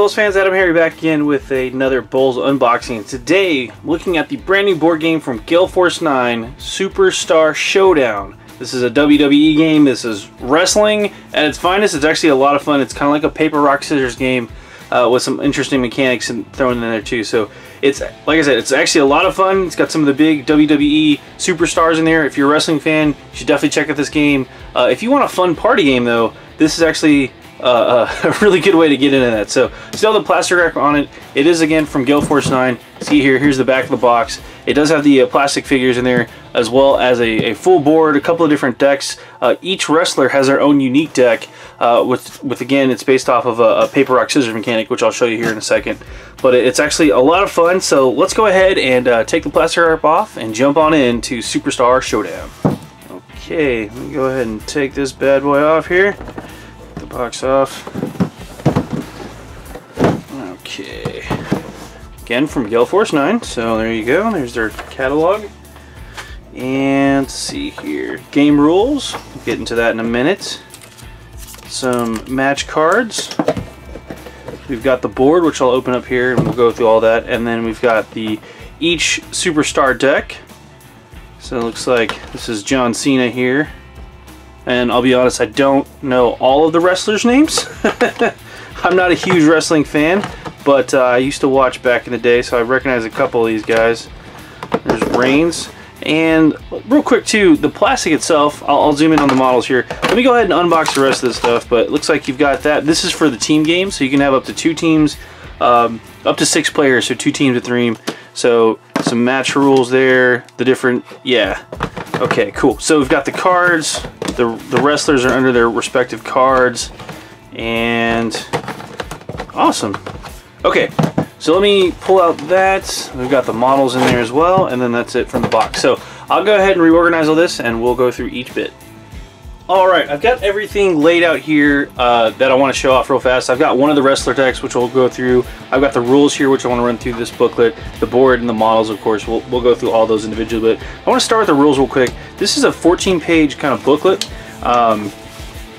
BoLS fans, Adam here back again with another BoLS unboxing. Today, looking at the brand new board game from Gale Force 9, Superstar Showdown. This is a WWE game. This is wrestling at its finest. It's actually a lot of fun. It's kind of like a paper, rock, scissors game with some interesting mechanics thrown in there too. So it's, like I said, it's actually a lot of fun. It's got some of the big WWE superstars in there. If you're a wrestling fan, you should definitely check out this game. If you want a fun party game though, this is actually a really good way to get into that. So still the plastic wrap on it. It is again from Gale Force 9. See here, here's the back of the box. It does have the plastic figures in there, as well as a full board, a couple of different decks. Each wrestler has their own unique deck, with again, it's based off of a paper, rock, scissors mechanic, which I'll show you here in a second. But it's actually a lot of fun, so let's go ahead and take the plastic wrap off and jump on into Superstar Showdown. Okay, let me go ahead and take this bad boy off here. The box off. Okay. Again from Gale Force 9, so there you go. There's their catalog. And let's see here. Game rules. We'll get into that in a minute. Some match cards. We've got the board, which I'll open up here and we'll go through all that. And then we've got each superstar deck. So it looks like this is John Cena here. And I'll be honest, I don't know all of the wrestlers' names. I'm not a huge wrestling fan, but I used to watch back in the day, so I recognize a couple of these guys. There's Reigns. And real quick too, the plastic itself, I'll zoom in on the models here. Let me go ahead and unbox the rest of this stuff, but it looks like you've got that. This is for the team game, so you can have up to 2 teams, up to 6 players, so 2 teams of 3. So some match rules there, the different, yeah. Okay, cool. So we've got the cards, the wrestlers are under their respective cards, and awesome. Okay, so let me pull out that. We've got the models in there as well, and then that's it from the box. So I'll go ahead and reorganize all this, and we'll go through each bit. Alright, I've got everything laid out here that I want to show off real fast. I've got one of the wrestler decks, which we'll go through. I've got the rules here, which I want to run through this booklet. The board and the models, of course, we'll go through all those individually. But I want to start with the rules real quick. This is a 14-page kind of booklet.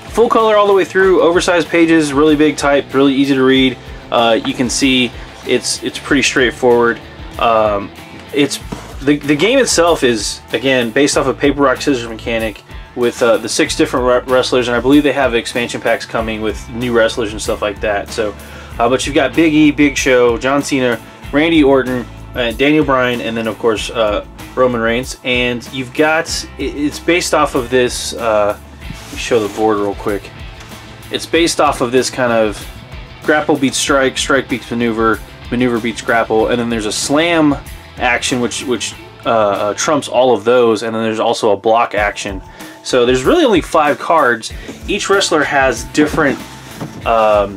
Full color all the way through, oversized pages, really big type, really easy to read. You can see it's pretty straightforward. The game itself is, again, based off of paper, rock, scissors mechanic, with the 6 different wrestlers, and I believe they have expansion packs coming with new wrestlers and stuff like that. So, but you've got Big E, Big Show, John Cena, Randy Orton, Daniel Bryan, and then of course Roman Reigns. And you've got, it's based off of this. Let me show the board real quick. It's based off of this kind of grapple beats strike, strike beats maneuver, maneuver beats grapple, and then there's a slam action which trumps all of those, and then there's also a block action. So there's really only 5 cards. Each wrestler has different, a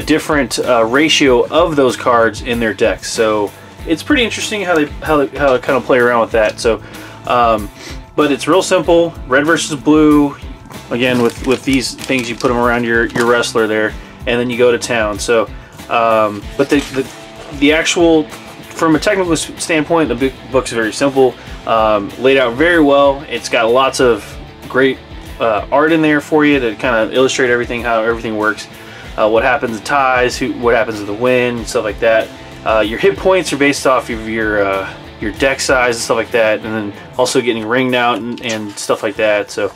different ratio of those cards in their decks. So it's pretty interesting how they kind of play around with that. So, but it's real simple. Red versus blue. Again, with these things, you put them around your wrestler there, and then you go to town. So, but the actual, from a technical standpoint, the big book's very simple, laid out very well. It's got lots of great art in there for you to kind of illustrate everything, how everything works, what happens to ties, what happens to the win, stuff like that. Your hit points are based off of your deck size and stuff like that, and then also getting ringed out and stuff like that. So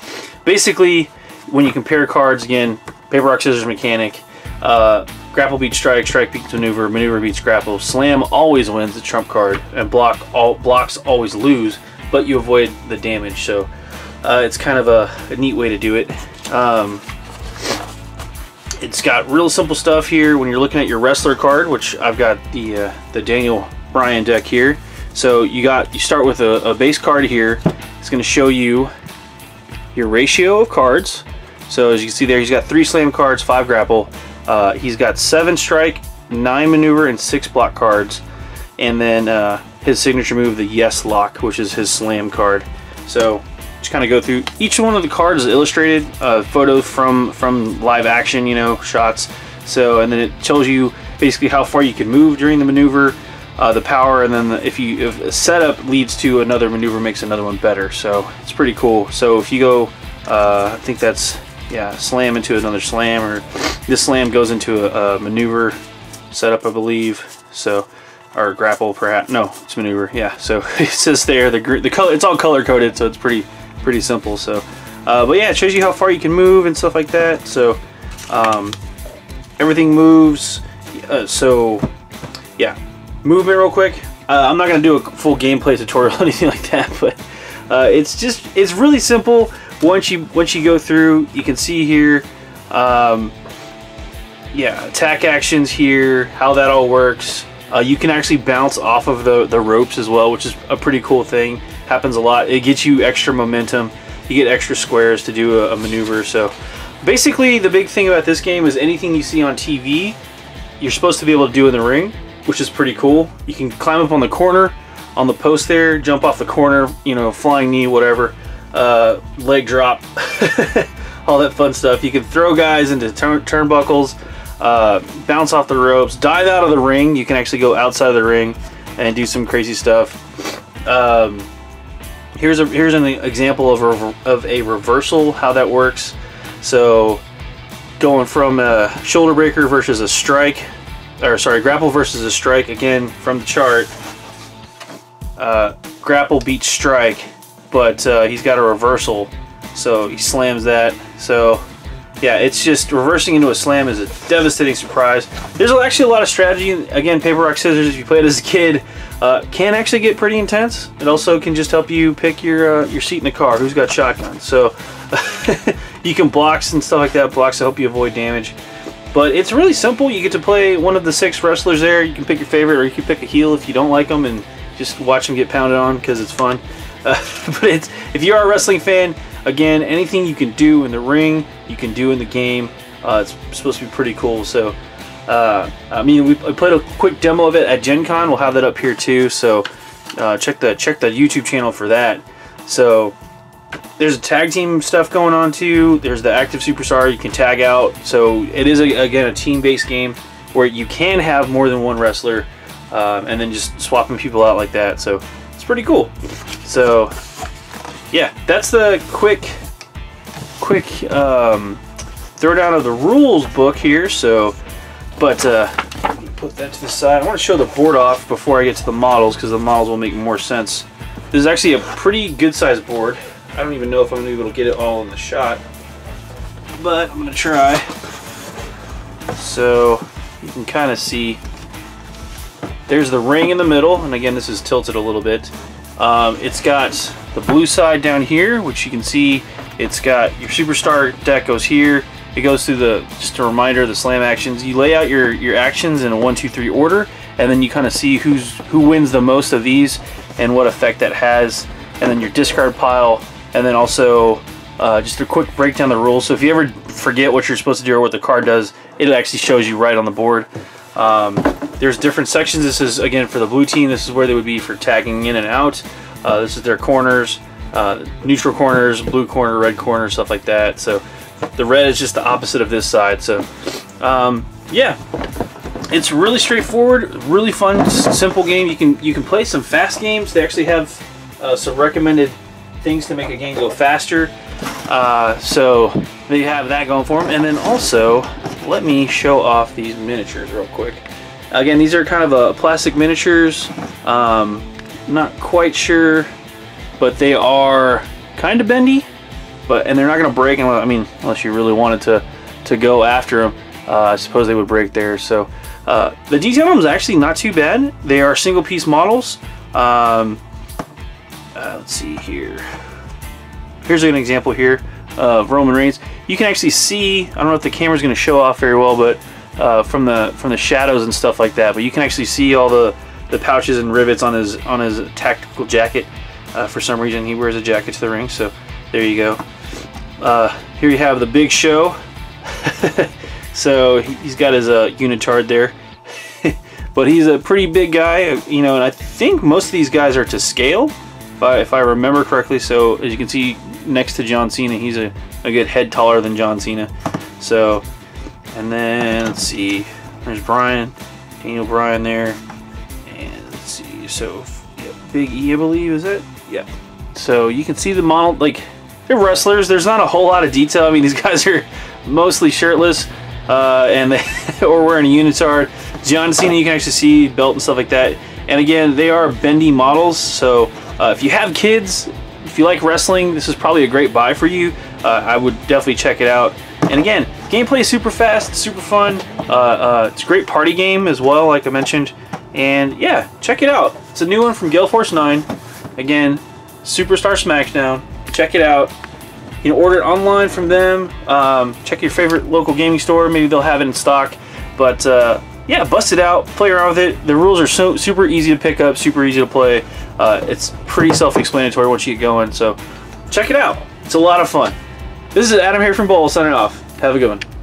basically, when you compare cards, again, paper, rock, scissors mechanic, grapple beats strike, strike beats maneuver, maneuver beats grapple, slam always wins the trump card, and blocks always lose, but you avoid the damage. So it's kind of a neat way to do it. It's got real simple stuff here when you're looking at your wrestler card, which I've got the Daniel Bryan deck here. So you start with a base card here. It's going to show you your ratio of cards. So as you can see there, he's got 3 slam cards, 5 grapple. He's got 7 strike, 9 maneuver, and 6 block cards. And then his signature move, the Yes Lock, which is his slam card. So just kind of go through each one of the cards is illustrated, photos from live action, you know, shots. So, and then it tells you basically how far you can move during the maneuver, the power, and then if a setup leads to another maneuver, makes another one better. So it's pretty cool. So if you go, I think that's, yeah, slam into another slam, or this slam goes into a maneuver, setup, I believe. So, or grapple, perhaps. No, it's maneuver. Yeah. So it says there the color. It's all color coded, so it's pretty simple. So, but yeah, it shows you how far you can move and stuff like that. So, everything moves. So, yeah, movement real quick. I'm not gonna do a full gameplay tutorial or anything like that, but it's really simple. Once you go through, you can see here. Yeah, attack actions here, how that all works. You can actually bounce off of the ropes as well, which is a pretty cool thing. Happens a lot. It gets you extra momentum. You get extra squares to do a maneuver. So basically the big thing about this game is anything you see on TV, you're supposed to be able to do in the ring, which is pretty cool. You can climb up on the corner, on the post there, jump off the corner, you know, flying knee, whatever, leg drop, all that fun stuff. You can throw guys into turnbuckles, bounce off the ropes, dive out of the ring. You can actually go outside of the ring and do some crazy stuff. Here's an example of a reversal, how that works. So going from a shoulder breaker versus a strike, or sorry, grapple versus a strike, again from the chart. Grapple beats strike, but he's got a reversal, so he slams that. So yeah, it's just reversing into a slam is a devastating surprise. There's actually a lot of strategy. Again, paper, rock, scissors, if you played as a kid, can actually get pretty intense. It also can just help you pick your seat in the car. Who's got shotguns? So you can blocks and stuff like that. Blocks to help you avoid damage. But it's really simple. You get to play one of the 6 wrestlers there. You can pick your favorite, or you can pick a heel if you don't like them and just watch them get pounded on because it's fun. But if you are a wrestling fan, again, anything you can do in the ring, you can do in the game. It's supposed to be pretty cool. So, I mean, I played a quick demo of it at Gen Con. We'll have that up here too. So, check the YouTube channel for that. So, there's a tag team stuff going on too. There's the active superstar you can tag out. So, it is again a team-based game where you can have more than one wrestler, and then just swapping people out like that. So, it's pretty cool. So, yeah, that's the quick throwdown of the rules book here. So, but let me put that to the side. I want to show the board off before I get to the models, because the models will make more sense. This is actually a pretty good sized board. I don't even know if I'm gonna be able to get it all in the shot, but I'm gonna try. So you can kind of see there's the ring in the middle, and again, this is tilted a little bit. It's got the blue side down here, which you can see. It's got your superstar deck goes here. It goes through just a reminder, the slam actions. You lay out your actions in a 1, 2, 3 order, and then you kind of see who wins the most of these and what effect that has. And then your discard pile, and then also just a quick breakdown of the rules. So if you ever forget what you're supposed to do or what the card does, it actually shows you right on the board. There's different sections. This is, again, for the blue team. This is where they would be for tagging in and out. This is their corners, neutral corners, blue corner, red corner, stuff like that. So the red is just the opposite of this side. So yeah, it's really straightforward, really fun, simple game. You can play some fast games. They actually have some recommended things to make a game go faster. So they have that going for them. And then also, let me show off these miniatures real quick. Again, these are kind of plastic miniatures. Not quite sure, but they are kind of bendy. And they're not going to break unless you really wanted to go after them. I suppose they would break there. So the detail on them is actually not too bad. They are single piece models. Let's see here. Here's an example here of Roman Reigns. You can actually see, I don't know if the camera's going to show off very well, but from the shadows and stuff like that. But you can actually see all the pouches and rivets on his tactical jacket. For some reason, he wears a jacket to the ring. So there you go. Here you have the Big Show. So he's got his unitard there. But he's a pretty big guy, you know, and I think most of these guys are to scale, if I remember correctly. So as you can see next to John Cena, he's a good head taller than John Cena. So, and then let's see, there's Daniel Bryan there, and let's see, so yeah, Big E, I believe, is it? Yeah. So you can see the model, like, they're wrestlers. There's not a whole lot of detail. I mean, these guys are mostly shirtless, and or wearing a unitard. John Cena, you can actually see belt and stuff like that. And again, they are bendy models, so if you have kids, if you like wrestling, this is probably a great buy for you. I would definitely check it out. And again, gameplay is super fast, super fun. It's a great party game as well, like I mentioned. And yeah, check it out. It's a new one from Gale Force 9. Again, Superstar Smackdown. Check it out. You can order it online from them. Check your favorite local gaming store. Maybe they'll have it in stock. But yeah, bust it out. Play around with it. The rules are so super easy to pick up, super easy to play. It's pretty self-explanatory once you get going. So check it out. It's a lot of fun. This is Adam here from BoLS signing off. Have a good one.